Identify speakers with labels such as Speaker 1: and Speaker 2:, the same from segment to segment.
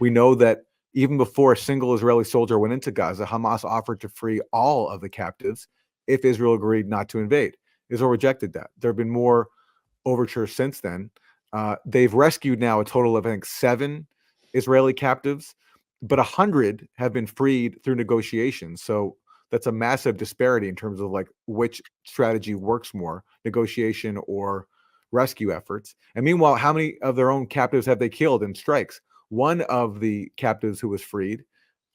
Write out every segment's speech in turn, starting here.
Speaker 1: We know that even before a single Israeli soldier went into Gaza, Hamas offered to free all of the captives if Israel agreed not to invade. Israel rejected that. There have been more overtures since then. They've rescued now a total of, I think, 7 Israeli captives, but 100 have been freed through negotiations. So that's a massive disparity in terms of like which strategy works more, negotiation or rescue efforts. And meanwhile, how many of their own captives have they killed in strikes? One of the captives who was freed,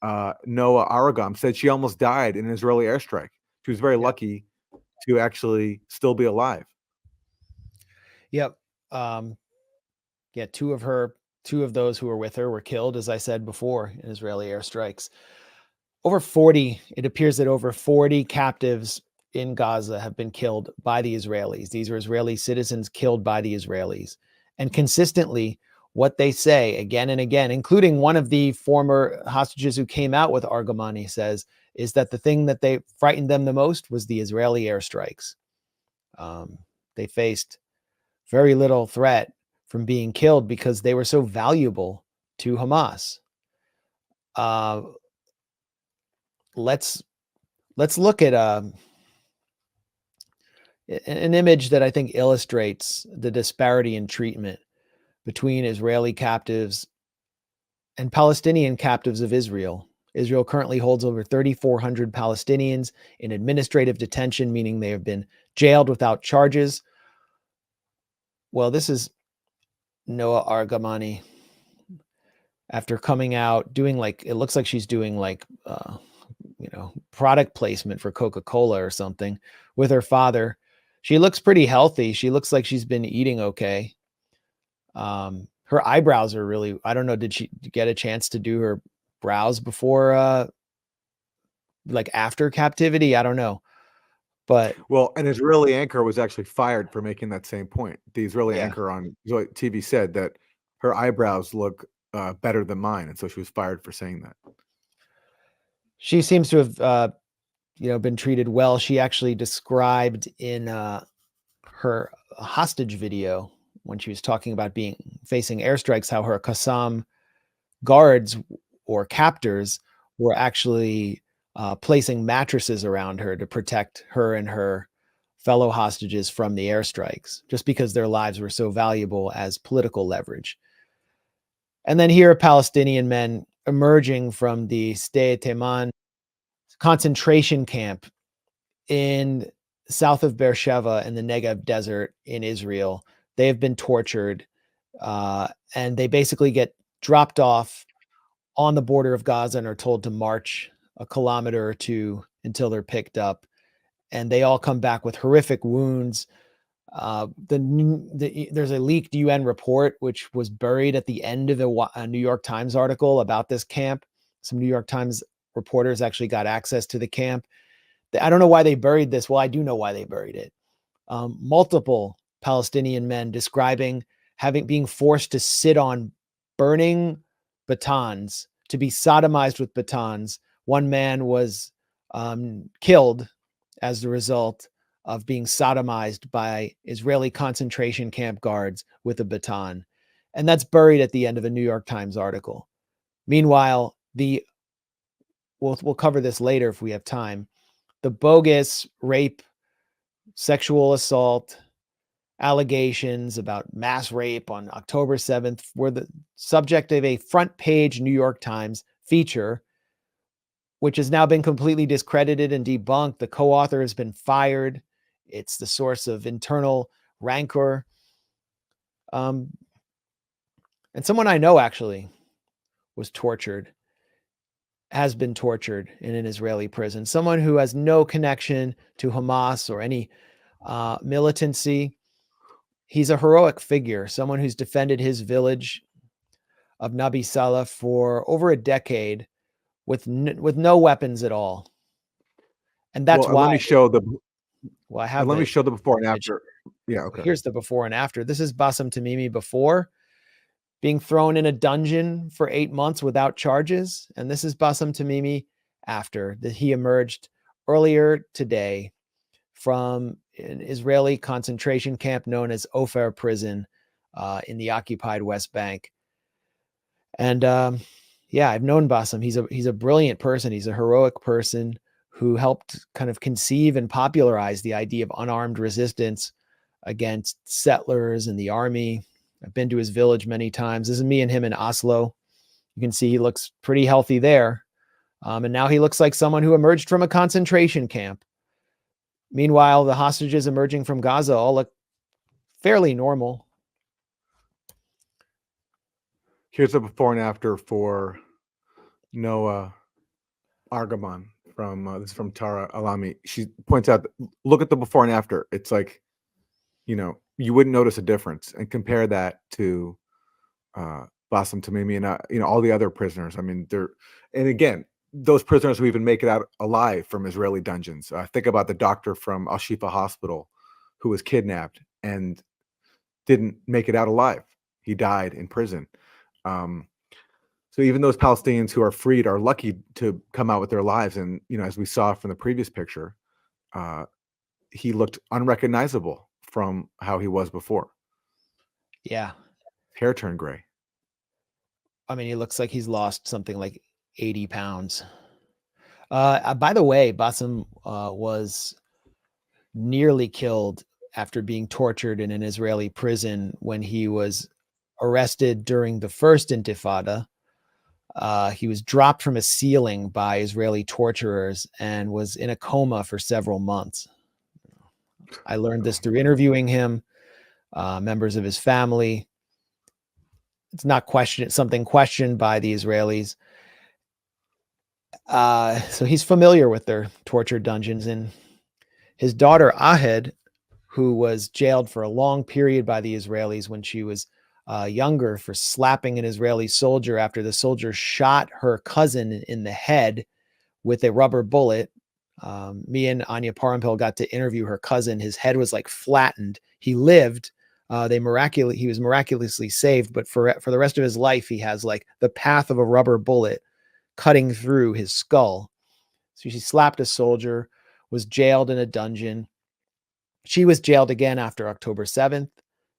Speaker 1: Noah Aragam, said she almost died in an Israeli airstrike. She was very lucky to actually still be alive.
Speaker 2: Yep. Yeah, two of those who were with her were killed, as I said before, in Israeli airstrikes. It appears that over 40 captives in Gaza have been killed by the Israelis. These are Israeli citizens killed by the Israelis. And consistently, what they say again and again, including one of the former hostages who came out with Argamani says, is that the thing that they frightened them the most was the Israeli airstrikes. They faced very little threat from being killed because they were so valuable to Hamas. Let's look at an image that I think illustrates the disparity in treatment between Israeli captives and Palestinian captives of Israel. Israel currently holds over 3,400 Palestinians in administrative detention, meaning they have been jailed without charges. Well, this is Noah Argamani after coming out doing it looks like she's doing product placement for Coca-Cola or something with her father. She looks pretty healthy. She looks like she's been eating okay. Her eyebrows are really, I don't know, did she get a chance to do her brows before, after captivity? I don't know. But
Speaker 1: well, an Israeli anchor was actually fired for making that same point. The Israeli anchor on TV said that her eyebrows look better than mine, and so she was fired for saying that.
Speaker 2: She seems to have, been treated well. She actually described in her hostage video when she was talking about facing airstrikes, how her Qassam guards or captors were actually placing mattresses around her to protect her and her fellow hostages from the airstrikes, just because their lives were so valuable as political leverage. And then here are Palestinian men emerging from the Sde Teman concentration camp in south of Beersheba in the Negev desert in Israel. They have been tortured, and they basically get dropped off on the border of Gaza and are told to march a kilometer or two until they're picked up. And they all come back with horrific wounds. There's a leaked UN report, which was buried at the end of a New York Times article about this camp. Some New York Times reporters actually got access to the camp. I don't know why they buried this. Well, I do know why they buried it. Multiple Palestinian men describing being forced to sit on burning batons, to be sodomized with batons. One man was killed as the result of being sodomized by Israeli concentration camp guards with a baton. And that's buried at the end of a New York Times article. Meanwhile, we'll cover this later if we have time. The bogus rape, sexual assault allegations about mass rape on October 7th were the subject of a front page New York Times feature, which has now been completely discredited and debunked. The co-author has been fired. It's the source of internal rancor. And someone I know actually was tortured, has been tortured in an Israeli prison. Someone who has no connection to Hamas or any militancy. He's a heroic figure, someone who's defended his village of Nabi Saleh for over a decade with no weapons at all. And that's why.
Speaker 1: Let me show the.
Speaker 2: Well, I have.
Speaker 1: Let me show the before and after. Yeah, okay.
Speaker 2: Here's the before and after. This is Bassem Tamimi before, being thrown in a dungeon for 8 months without charges. And this is Bassem Tamimi after, that he emerged earlier today from an Israeli concentration camp known as Ofer prison in the occupied West Bank. And Yeah, I've known Bassem. He's a brilliant person. He's a heroic person who helped kind of conceive and popularize the idea of unarmed resistance against settlers and the army. I've been to his village many times. This is me and him in Oslo. You can see he looks pretty healthy there. And now he looks like someone who emerged from a concentration camp. Meanwhile, the hostages emerging from Gaza all look fairly normal.
Speaker 1: Here's a before and after for Noah Argaman from this is from Tara Alami. She points out, look at the before and after. It's like, you wouldn't notice a difference, and compare that to Bassem Tamimi and all the other prisoners. I mean, and again, those prisoners who even make it out alive from Israeli dungeons. Think about the doctor from Al Shifa Hospital who was kidnapped and didn't make it out alive. He died in prison. So even those Palestinians who are freed are lucky to come out with their lives. And, as we saw from the previous picture, he looked unrecognizable from how he was before.
Speaker 2: Yeah.
Speaker 1: Hair turned gray.
Speaker 2: I mean, he looks like he's lost something like 80 pounds. By the way, Bassem was nearly killed after being tortured in an Israeli prison when he was arrested during the first Intifada. He was dropped from a ceiling by Israeli torturers and was in a coma for several months. I learned this through interviewing him, members of his family. It's not something questioned by the Israelis. So he's familiar with their torture dungeons. And his daughter, Ahed, who was jailed for a long period by the Israelis when she was younger for slapping an Israeli soldier after the soldier shot her cousin in the head with a rubber bullet. Me and Anya Parampil got to interview her cousin. His head was like flattened. He lived. He was miraculously saved, but for the rest of his life, he has like the path of a rubber bullet cutting through his skull. So she slapped a soldier, was jailed in a dungeon. She was jailed again after October 7th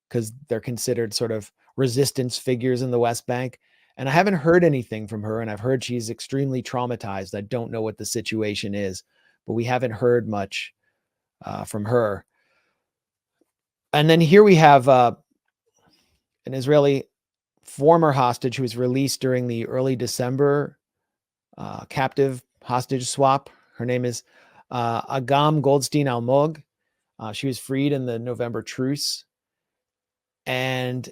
Speaker 2: because they're considered sort of resistance figures in the West Bank. And I haven't heard anything from her, and I've heard she's extremely traumatized. I don't know what the situation is, but we haven't heard much from her. And then here we have an Israeli former hostage who was released during the early December captive hostage swap. Her name is Agam Goldstein Almog. She was freed in the November truce. And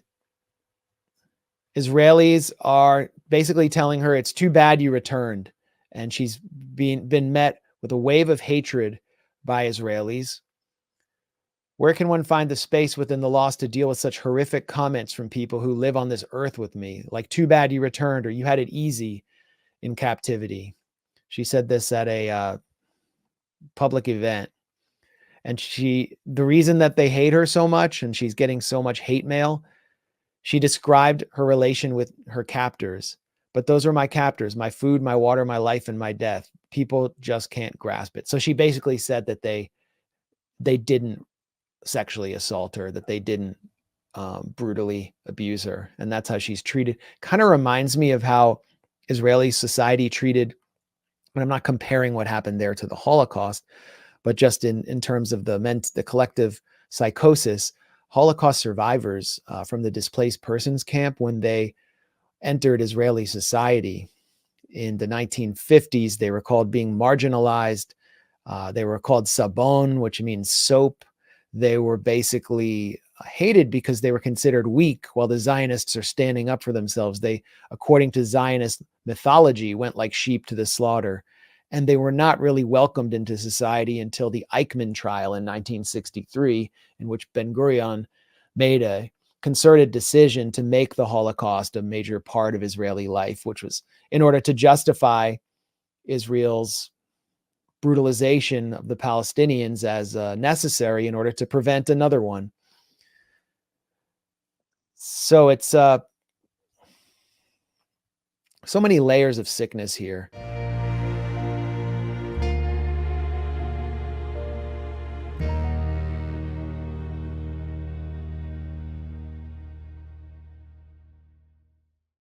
Speaker 2: Israelis are basically telling her it's too bad you returned. And she's been met with a wave of hatred by Israelis. Where can one find the space within the laws to deal with such horrific comments from people who live on this earth with me? Like, too bad you returned, or you had it easy in captivity. She said this at a public event. And the reason that they hate her so much and she's getting so much hate mail, she described her relation with her captors. But those are my captors, my food, my water, my life, and my death. People just can't grasp it. So she basically said that they didn't sexually assault her, that they didn't brutally abuse her. And that's how she's treated. Kind of reminds me of how Israeli society treated, and I'm not comparing what happened there to the Holocaust, but just in terms of the collective psychosis, Holocaust survivors from the displaced persons camp, when they entered Israeli society in the 1950s, they were called being marginalized. They were called sabon, which means soap. They were basically hated because they were considered weak, while the Zionists are standing up for themselves. They, according to Zionist mythology, went like sheep to the slaughter. And they were not really welcomed into society until the Eichmann trial in 1963, in which Ben-Gurion made a concerted decision to make the Holocaust a major part of Israeli life, which was in order to justify Israel's brutalization of the Palestinians as necessary in order to prevent another one. So it's so many layers of sickness here.